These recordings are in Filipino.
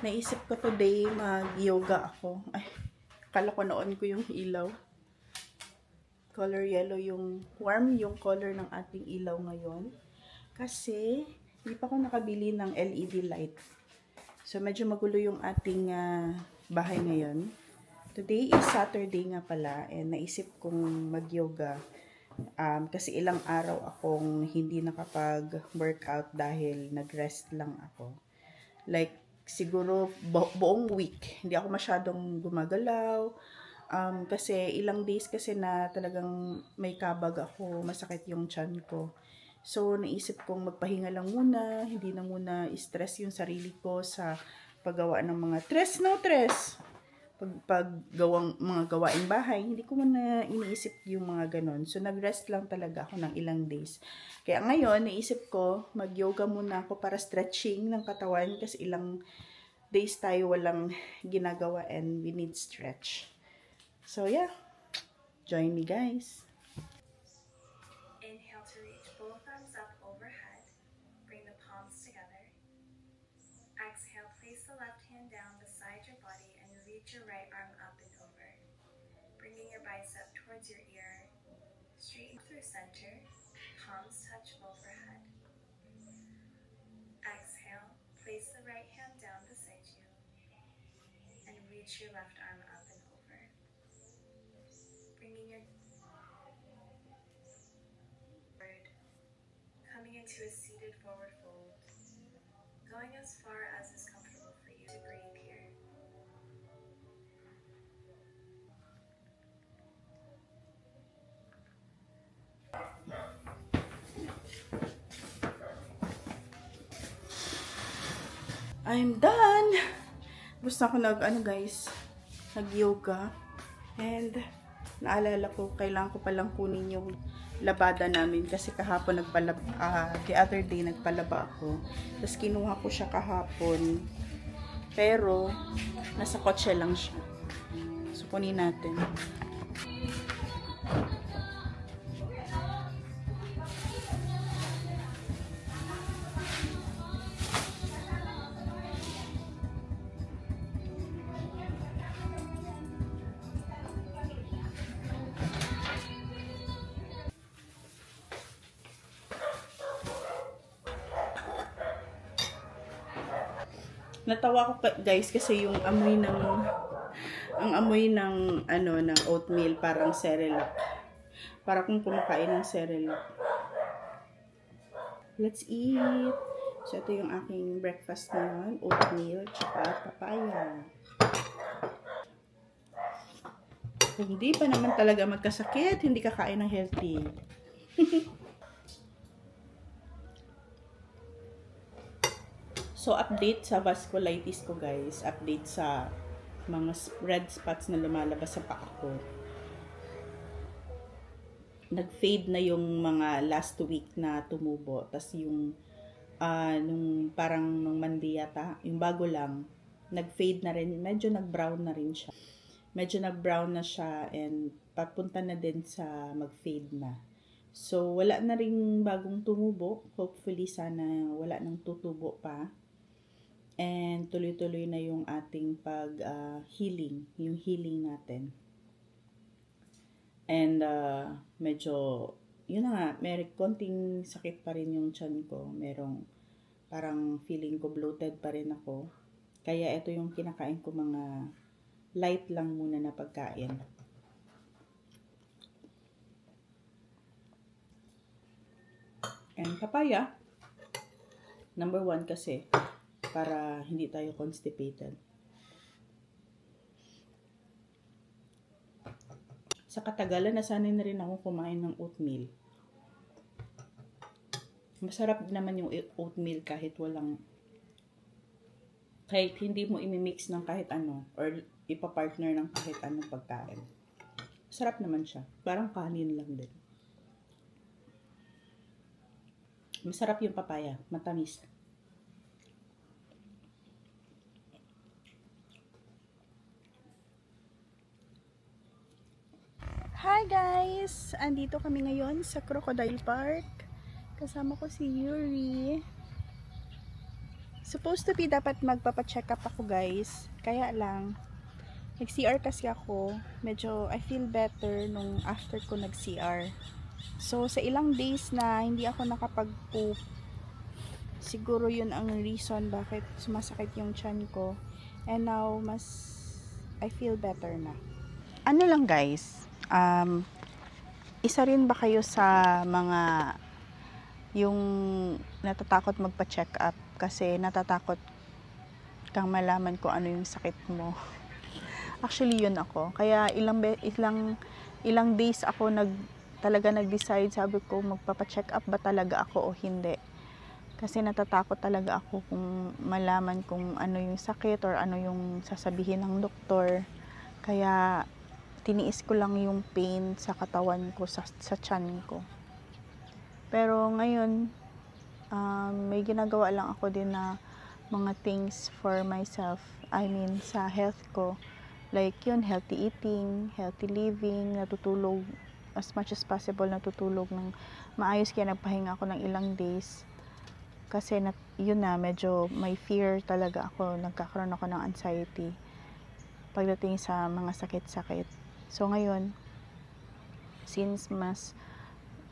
Naisip ko today mag-yoga ako. Ay, kala ko noon ko yung ilaw. Color yellow yung warm yung color ng ating ilaw ngayon. Kasi, hindi pa ako nakabili ng LED light. So, medyo magulo yung ating bahay ngayon. Today is Saturday nga pala and naisip kong mag-yoga. Kasi ilang araw akong hindi nakapag-workout dahil nag-rest lang ako. Like, siguro buong week, hindi ako masyadong gumagalaw. Kasi ilang days kasi na talagang may kabag ako, masakit yung tiyan ko. So, naisip kong magpahinga lang muna, hindi na muna stress yung sarili ko sa paggawa ng mga paggawang mga gawaing bahay, hindi ko muna iniisip yung mga ganon. So, nag-rest lang talaga ako ng ilang days. Kaya ngayon, naisip ko, mag-yoga muna ako para stretching ng katawan kasi ilang days tayo walang ginagawa and we need stretch. So, yeah. Join me, guys. Inhale to reach both arms up overhead. Bring the palms together. Exhale, place the left hand down beside your body and reach your right arm up and over. Bringing your bicep towards your ear. Straighten through center. Palms touch overhead. Exhale, place the right hand down beside you and reach your left arm up and over. Bringing your forward, coming into a seated forward fold, going as far as is comfortable for you to breathe here. I'm done! Gusto ako nag-yoga. And, naalala ko, kailangan ko palang kunin yung labada namin. Kasi kahapon, the other day, nagpalaba ako. Tapos, kinuha ko siya kahapon. Pero, nasa kotse lang siya. So, kunin natin. Natawa ko guys kasi yung amoy ng oatmeal parang Cerelac. Para kung kumakain ng Cerelac. Let's eat. So ito yung aking breakfast ngayon, oatmeal tsaka papaya. Kung hindi pa naman talaga magkasakit, hindi kakain ng healthy. So, update sa vasculitis ko, guys. Update sa mga red spots na lumalabas sa paa ko. Nag-fade na yung mga last week na tumubo. Tapos yung, nung Monday yata, yung bago lang, nag-fade na rin. Medyo nag-brown na rin siya. Medyo nag-brown na siya and papunta na din sa mag-fade na. So, wala na rin bagong tumubo. Hopefully, sana wala nang tutubo pa. And tuloy-tuloy na yung ating healing, yung healing natin. And medyo, yun na nga, may konting sakit pa rin yung tiyan ko. Merong parang feeling ko bloated pa rin ako. Kaya ito yung kinakain ko mga light lang muna na pagkain. And papaya, number 1 kasi, para hindi tayo constipated. Sa katagalan, nasanay na rin ako kumain ng oatmeal. Masarap naman yung oatmeal kahit hindi mo imimix ng kahit ano or ipapartner ng kahit anong pagkain. Masarap naman siya. Parang kanin lang din. Masarap yung papaya. Matamis. Hi guys! Andito kami ngayon sa Crocodile Park. Kasama ko si Yuri. Supposed to be dapat magpapa-check up ako guys. Kaya lang, nag-CR kasi ako. Medyo I feel better nung after ko nag-CR. So, sa ilang days na hindi ako nakapag-poop, siguro yun ang reason bakit sumasakit yung tiyan ko. And now, I feel better na. Ano lang guys, isa rin ba kayo sa mga yung natatakot magpa-check up kasi natatakot kang malaman kung ano yung sakit mo? Actually yun ako. Kaya ilang days ako talaga nag-decide, sabi ko magpapa-check up ba talaga ako o hindi. Kasi natatakot talaga ako kung malaman kung ano yung sakit or ano yung sasabihin ng doktor. Kaya tiniis ko lang yung pain sa katawan ko, sa tiyan ko. Pero ngayon, may ginagawa lang ako din na mga things for myself. I mean, sa health ko. Like yun, healthy eating, healthy living, natutulog as much as possible, natutulog ng maayos. Kaya nagpahinga ako ng ilang days. Kasi yun na, medyo may fear talaga ako. Nagkakaroon ako ng anxiety pagdating sa mga sakit-sakit. So ngayon, since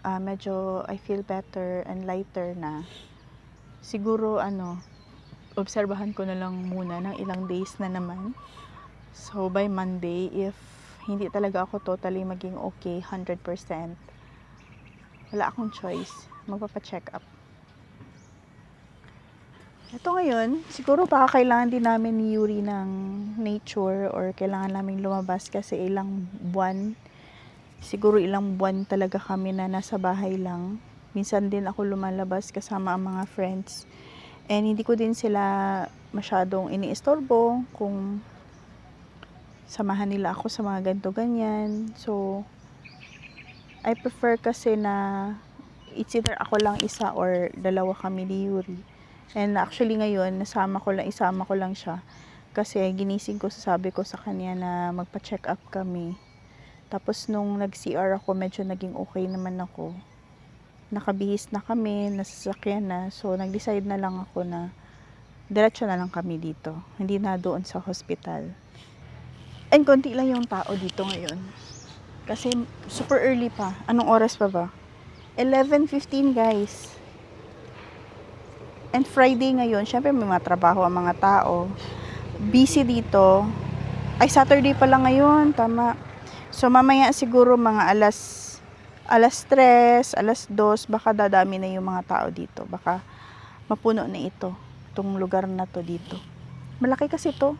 medyo I feel better and lighter na, siguro obserbahan ko na lang muna ng ilang days na naman. So by Monday, if hindi talaga ako totally maging okay 100%, wala akong choice, magpapa-check up. Ito ngayon, siguro baka kailangan din namin ni Yuri ng nature or kailangan namin lumabas kasi siguro ilang buwan talaga kami na nasa bahay lang. Minsan din ako lumalabas kasama ang mga friends. And hindi ko din sila masyadong iniistorbo kung samahan nila ako sa mga ganito ganyan. So, I prefer kasi na it's either ako lang isa or dalawa kami ni Yuri. And actually ngayon, isama ko lang siya. Kasi ginising ko, sabi ko sa kanya na magpa-check up kami. Tapos nung nag-CR ako, medyo naging okay naman ako. Nakabihis na kami, nasasakyan na. So, nag-decide na lang ako na diretso na lang kami dito. Hindi na doon sa hospital. And konti lang yung tao dito ngayon. Kasi super early pa. Anong oras pa ba? 11:15 guys. And Friday ngayon, syempre may mga trabaho ang mga tao. Busy dito. Ay, Saturday pa lang ngayon. Tama. So, mamaya siguro mga alas 3, alas 2, baka dadami na yung mga tao dito. Baka mapuno na itong lugar na to dito. Malaki kasi to.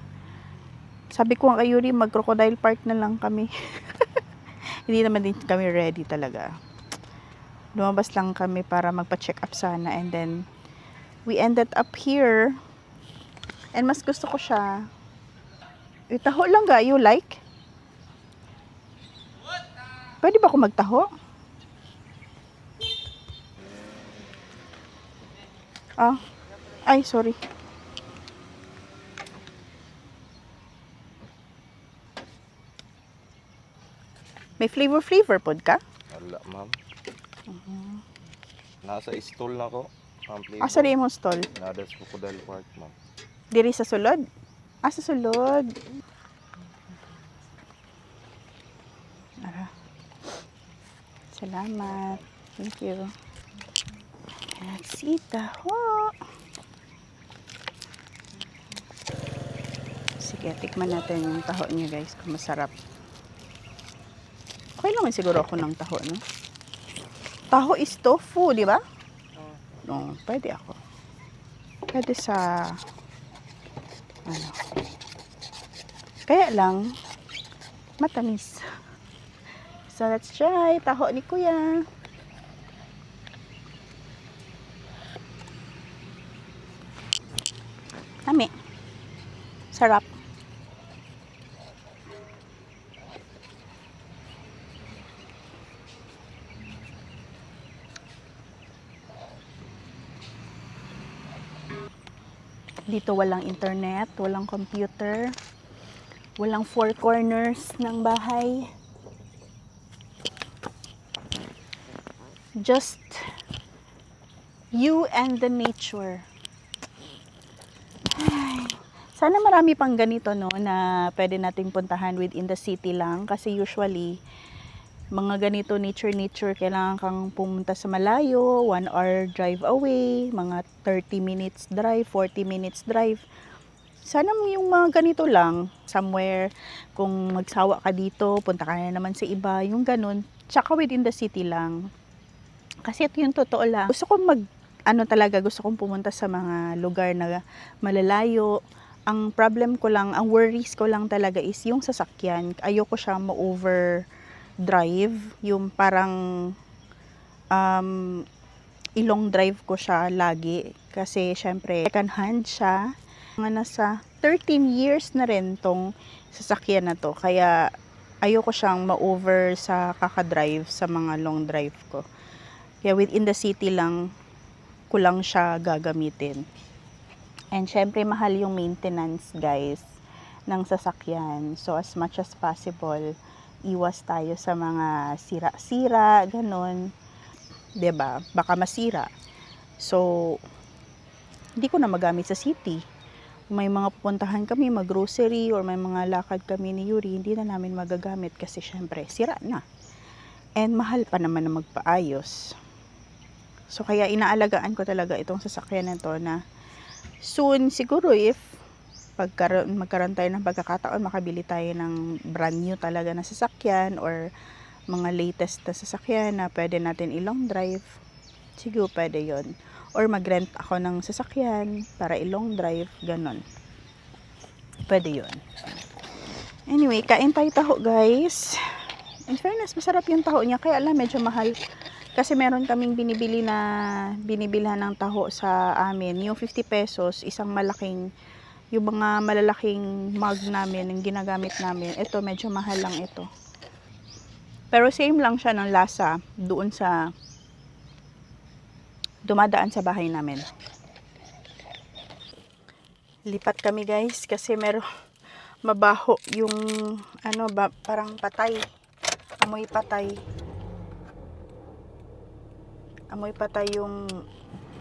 Sabi ko kay Yuri, mag-crocodile park na lang kami. Hindi naman din kami ready talaga. Lumabas lang kami para magpa-check up sana. And then, we ended up here. And mas gusto ko siya. Taho lang ga, you like? Pwede ba ako magtaho? Ay, sorry. May flavor pod ka? Wala, ma'am. Nasa stall na ko. Asa rin mo stall? Nada sa Crocodile Park, ma'am. Diri sa sulod? Sa sulod. Salamat. Thank you. Let's eat taho. Sige, tikman natin yung taho niya guys kung masarap. Okay lang siguro ako ng taho, no? Taho is tofu, di ba? No, pwede ako. Pwede sa kaya lang matamis. So let's try taho ni Kuya. Nami. Sarap. Dito walang internet, walang computer, walang four corners ng bahay. Just you and the nature. Sana marami pang ganito, no, na pwede nating puntahan within the city lang. Kasi usually, mga ganito nature, kailangan kang pumunta sa malayo, 1 hour drive away, mga 30 minutes drive, 40 minutes drive. Sana yung mga ganito lang, somewhere, kung magsawa ka dito, punta ka na naman sa iba, yung ganun. Tsaka within the city lang. Kasi ito yung totoo lang. Gusto kong gusto kong pumunta sa mga lugar na malalayo. Ang problem ko lang, ang worries ko lang talaga is yung sasakyan. Ayoko siya ma-over drive, yung parang ilong drive ko siya lagi kasi syempre second hand siya, mga nasa 13 years na rin tong sasakyan na to, kaya ayoko siyang ma-over sa kakadrive sa mga long drive ko, kaya within the city lang ko lang siya gagamitin. And syempre mahal yung maintenance, guys, ng sasakyan, so as much as possible iwas tayo sa mga sira-sira, ganun. 'Di ba? Baka masira. So, hindi ko na magamit sa city. May mga pupuntahan kami, mag-grocery, or may mga lakad kami ni Yuri, hindi na namin magagamit kasi syempre, sira na. And mahal pa naman na magpaayos. So, kaya inaalagaan ko talaga itong sasakyan na to na soon, siguro if magkaroon tayo ng pagkakataon, makabili tayo ng brand new talaga na sasakyan or mga latest na sasakyan na pwede natin i-long drive, siguro pwede yon. Or mag-rent ako ng sasakyan para i-long drive, ganon. Pwede yon. Anyway, kain tayo taho, guys. In fairness, masarap yung taho niya, kaya alam, medyo mahal. Kasi meron kaming binibilhan ng taho sa amin. Yung 50 pesos, isang malaking, yung mga malalaking mug namin, yung ginagamit namin, ito medyo mahal lang ito. Pero same lang siya ng lasa doon sa dumadaan sa bahay namin. Lipat kami, guys, kasi meron mabaho yung parang patay. Amoy patay. Amoy patay yung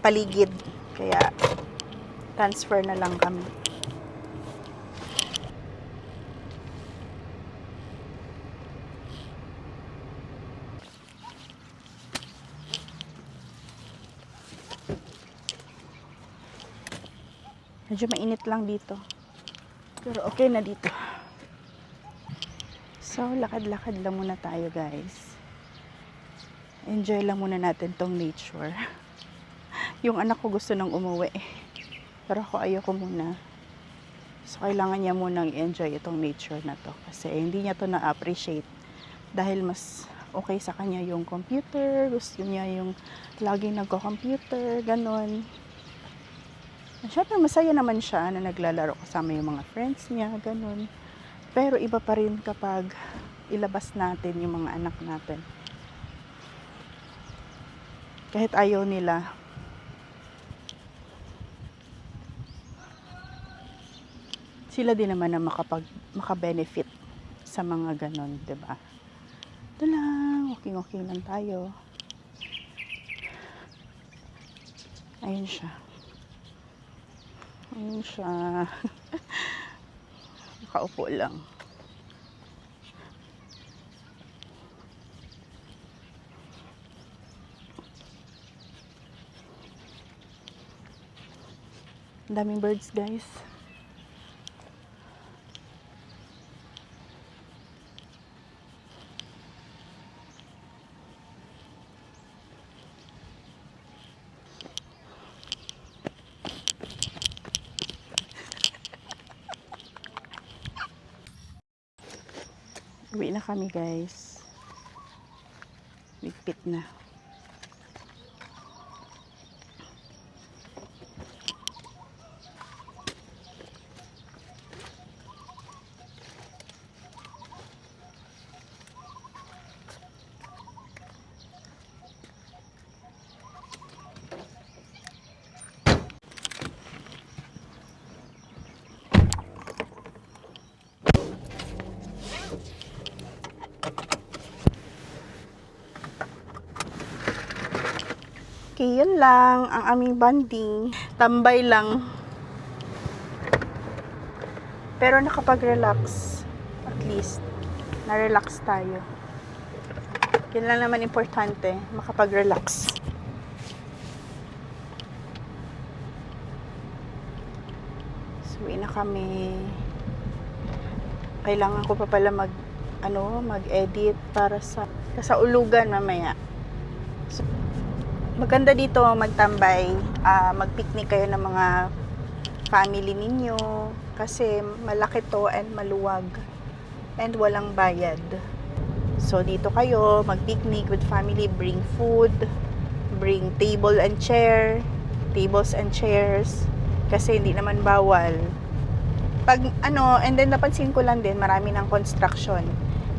paligid. Kaya transfer na lang kami. Medyo mainit lang dito. Pero okay na dito. So, lakad-lakad lang muna tayo, guys. Enjoy lang muna natin tong nature. Yung anak ko gusto nang umuwi. Pero ako ayoko muna. So, kailangan niya munang enjoy itong nature na to. Kasi hindi niya to na-appreciate. Dahil mas okay sa kanya yung computer. Gusto niya yung laging nagko-computer. Ganon. Siyempre, masaya naman siya na naglalaro kasama yung mga friends niya, ganun. Pero iba pa rin kapag ilabas natin yung mga anak natin. Kahit ayaw nila, sila din naman na makabenefit sa mga ganun, diba? Ito lang, walking lang tayo. Ayun siya. Ayun siya. Nakaupo lang. Ang daming birds, guys. Uwi na kami, guys. Ligpit na. Okay, yun lang ang aming bonding. Tambay lang. Pero nakapag-relax. At least, na-relax tayo. Yun lang naman importante, makapag-relax. So, uwi na kami. Kailangan ko pa pala mag-edit para sa ulugan mamaya. So, maganda dito magtambay, mag-picnic kayo ng mga family ninyo kasi malaki to and maluwag and walang bayad. So dito kayo mag-picnic with family, bring food, bring tables and chairs kasi hindi naman bawal. And then napansin ko lang din marami ng construction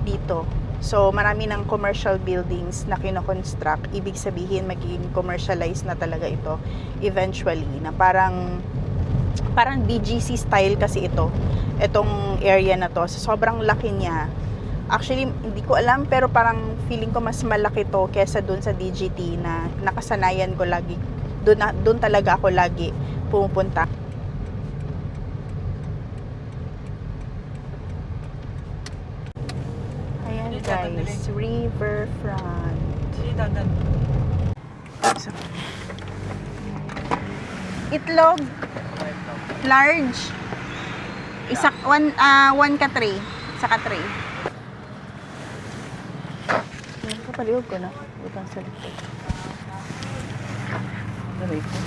dito. So, marami ng commercial buildings na kino-construct. Ibig sabihin, magiging commercialized na talaga ito eventually. Na parang BGC style kasi ito. Itong area na to. So, sobrang laki niya. Actually, hindi ko alam, pero parang feeling ko mas malaki to kesa dun sa DGT na nakasanayan ko lagi. Dun talaga ako lagi pumupunta. Guys, riverfront. So, itlog large one ka tray saka tray. Kapaliwag ko na butang sa likod. Aray ko.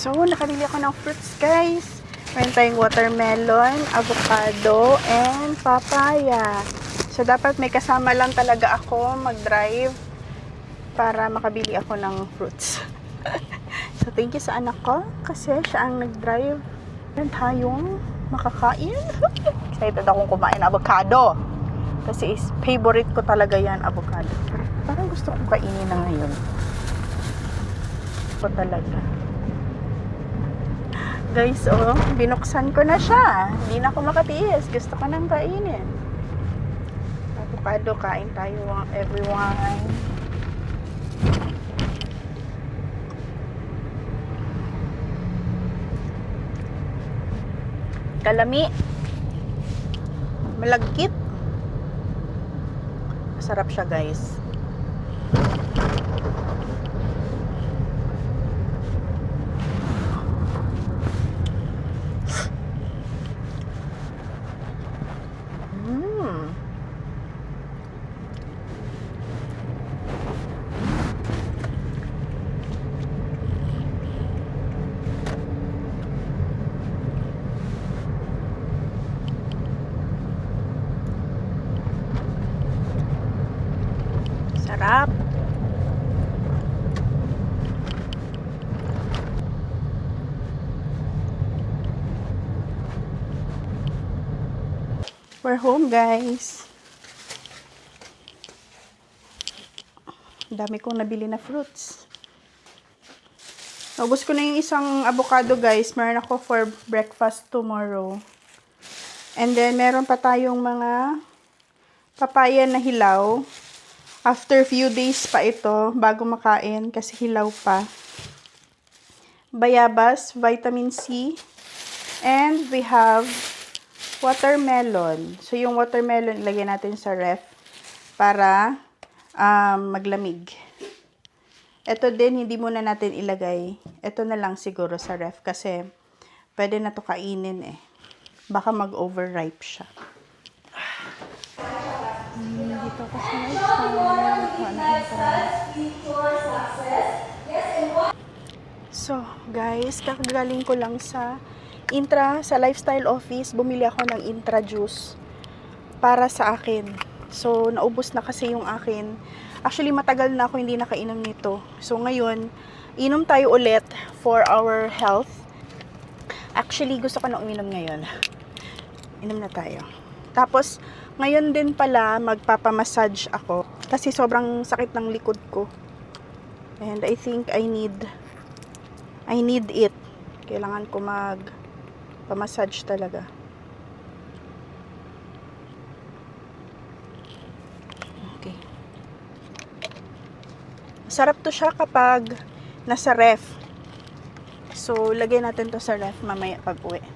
So, nakabili ako ng fruits, guys. Meron tayong watermelon, avocado, and papaya. So, dapat may kasama lang talaga ako mag-drive para makabili ako ng fruits. So, thank you sa anak ko kasi siya ang nag-drive. Meron tayong makakain. Excited akong kumain ng avocado. Kasi favorite ko talaga yan, avocado. Parang gusto kong kainin na ngayon. Ko talaga. Guys, binuksan ko na siya. Hindi na ako makatiis. Gusto ko nang kainin. Avocado, kain tayo everyone. Kalami. Malagkit. Masarap siya, guys. Sarap. We're home, guys. Dami kong nabili na fruits. Naubos ko na yung isang avocado, guys. Meron ako for breakfast tomorrow. And then, meron pa tayong mga papaya na hilaw. After few days pa ito, bago makain, kasi hilaw pa. Bayabas, vitamin C. And we have watermelon. So, yung watermelon, ilagay natin sa ref para maglamig. Ito din, hindi muna natin ilagay. Ito na lang siguro sa ref kasi pwede na to kainin eh. Baka mag-overripe siya. Dito ako sa So, guys, kakagaling ko lang sa lifestyle office. Bumili ako ng Intra juice para sa akin. So, naubos na kasi yung akin. Actually, matagal na ako hindi nakainom nito. So, ngayon, inom tayo ulit for our health. Actually, gusto ko na uminom ngayon. Inom na tayo. Tapos, ngayon din pala, magpapamassage ako. Kasi sobrang sakit ng likod ko. And I think I need I need it. Kailangan ko pamassage talaga. Okay. Sarap to siya kapag nasa ref. So, lagay natin to sa ref mamaya pag uwi.